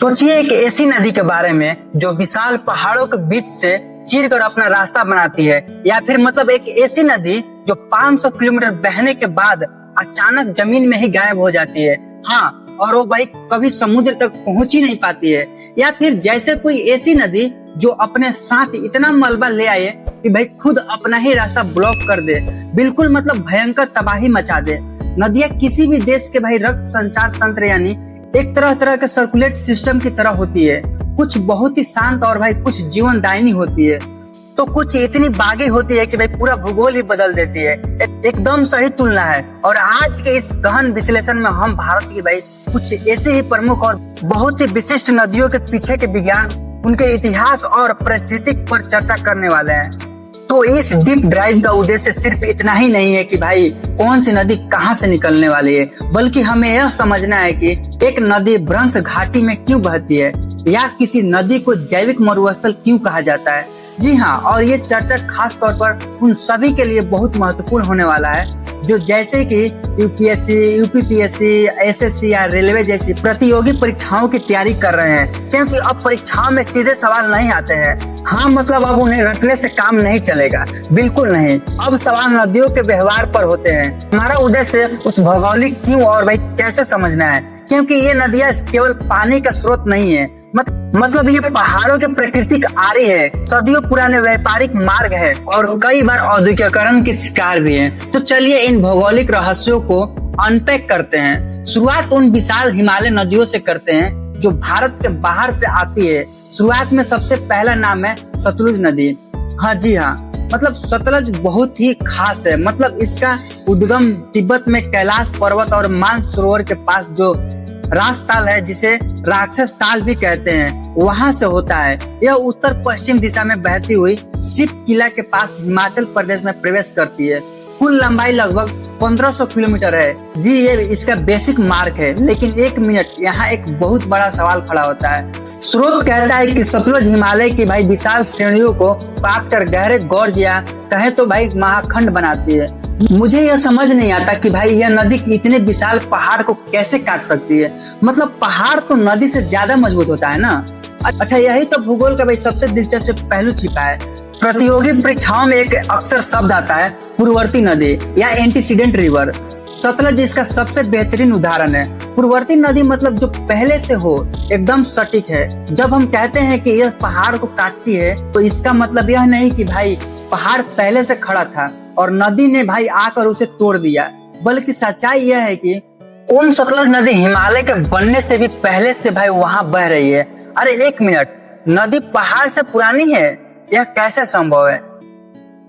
सोचिए एक ऐसी नदी के बारे में जो विशाल पहाड़ों के बीच से चीर कर अपना रास्ता बनाती है, या फिर मतलब एक ऐसी नदी जो 500 किलोमीटर बहने के बाद अचानक जमीन में ही गायब हो जाती है। हाँ, और वो भाई कभी समुद्र तक पहुंच ही नहीं पाती है। या फिर जैसे कोई ऐसी नदी जो अपने साथ इतना मलबा ले आए कि भाई खुद अपना ही रास्ता ब्लॉक कर दे, बिल्कुल मतलब भयंकर तबाही मचा दे। नदियां किसी भी देश के भाई रक्त संचार तंत्र यानी एक तरह के सर्कुलेट सिस्टम की तरह होती है। कुछ बहुत ही शांत और भाई कुछ जीवनदायिनी होती है, तो कुछ इतनी बागी होती है कि भाई पूरा भूगोल ही बदल देती है। एकदम सही तुलना है। और आज के इस गहन विश्लेषण में हम भारत की भाई कुछ ऐसे ही प्रमुख और बहुत ही विशिष्ट नदियों के पीछे के विज्ञान, उनके इतिहास और परिस्थिति पर चर्चा करने वाले हैं। तो इस डीप ड्राइव का उद्देश्य सिर्फ इतना ही नहीं है कि भाई कौन सी नदी कहां से निकलने वाली है, बल्कि हमें यह समझना है कि एक नदी भ्रंश घाटी में क्यों बहती है, या किसी नदी को जैविक मरुस्थल क्यों कहा जाता है। जी हाँ, और ये चर्चा खास तौर पर उन सभी के लिए बहुत महत्वपूर्ण होने वाला है जो जैसे कि यूपीएससी, यूपीपीएससी, एसएससी या रेलवे जैसी प्रतियोगी परीक्षाओं की तैयारी कर रहे हैं। क्योंकि अब परीक्षाओं में सीधे सवाल नहीं आते हैं। हाँ, मतलब अब उन्हें रटने से काम नहीं चलेगा, बिल्कुल नहीं। अब सवाल नदियों के व्यवहार पर होते हैं। हमारा उद्देश्य उस भौगोलिक क्यों और भाई कैसे समझना है, क्योंकि ये नदियां केवल पानी का स्रोत नहीं है, मतलब ये पहाड़ों के प्राकृतिक आरी है, सदियों पुराने व्यापारिक मार्ग है और कई बार औद्योगिकरण के शिकार भी हैं। तो चलिए इन भौगोलिक रहस्यों को अनपैक करते हैं। शुरुआत उन विशाल हिमालय नदियों से करते हैं जो भारत के बाहर से आती है। शुरुआत में सबसे पहला नाम है सतलुज नदी। हाँ जी हाँ, मतलब सतलज बहुत ही खास है। मतलब इसका उद्गम तिब्बत में कैलाश पर्वत और मानसरोवर के पास जो राजताल है, जिसे राक्षस ताल भी कहते हैं, वहां से होता है। यह उत्तर पश्चिम दिशा में बहती हुई सिप किला के पास हिमाचल प्रदेश में प्रवेश करती है। कुल लंबाई लगभग 1500 किलोमीटर है। जी, ये इसका बेसिक मार्क है। लेकिन एक मिनट, यहाँ एक बहुत बड़ा सवाल खड़ा होता है। स्रोत कहता है कि सतलुज हिमालय की भाई विशाल श्रेणियों को काट कर गहरे गौर्ज या कहे तो भाई महाखंड बनाती है। मुझे यह समझ नहीं आता कि भाई यह नदी इतने विशाल पहाड़ को कैसे काट सकती है। मतलब पहाड़ तो नदी से ज्यादा मजबूत होता है ना। अच्छा, यही तो भूगोल का भाई सबसे दिलचस्प पहलू छिपा है। प्रतियोगी परीक्षाओं में एक अक्सर शब्द आता है पूर्ववर्ती नदी या एंटीसीडेंट रिवर। सतलज इसका सबसे बेहतरीन उदाहरण है। पूर्ववर्ती नदी मतलब जो पहले से हो, एकदम सटीक है। जब हम कहते हैं कि यह पहाड़ को काटती है, तो इसका मतलब यह नहीं कि भाई पहाड़ पहले से खड़ा था और नदी ने भाई आकर उसे तोड़ दिया, बल्कि सच्चाई यह है कि ओम सतलज नदी हिमालय के बनने से भी पहले से भाई वहां बह रही है। अरे एक मिनट, नदी पहाड़ से पुरानी है, यह कैसे संभव है?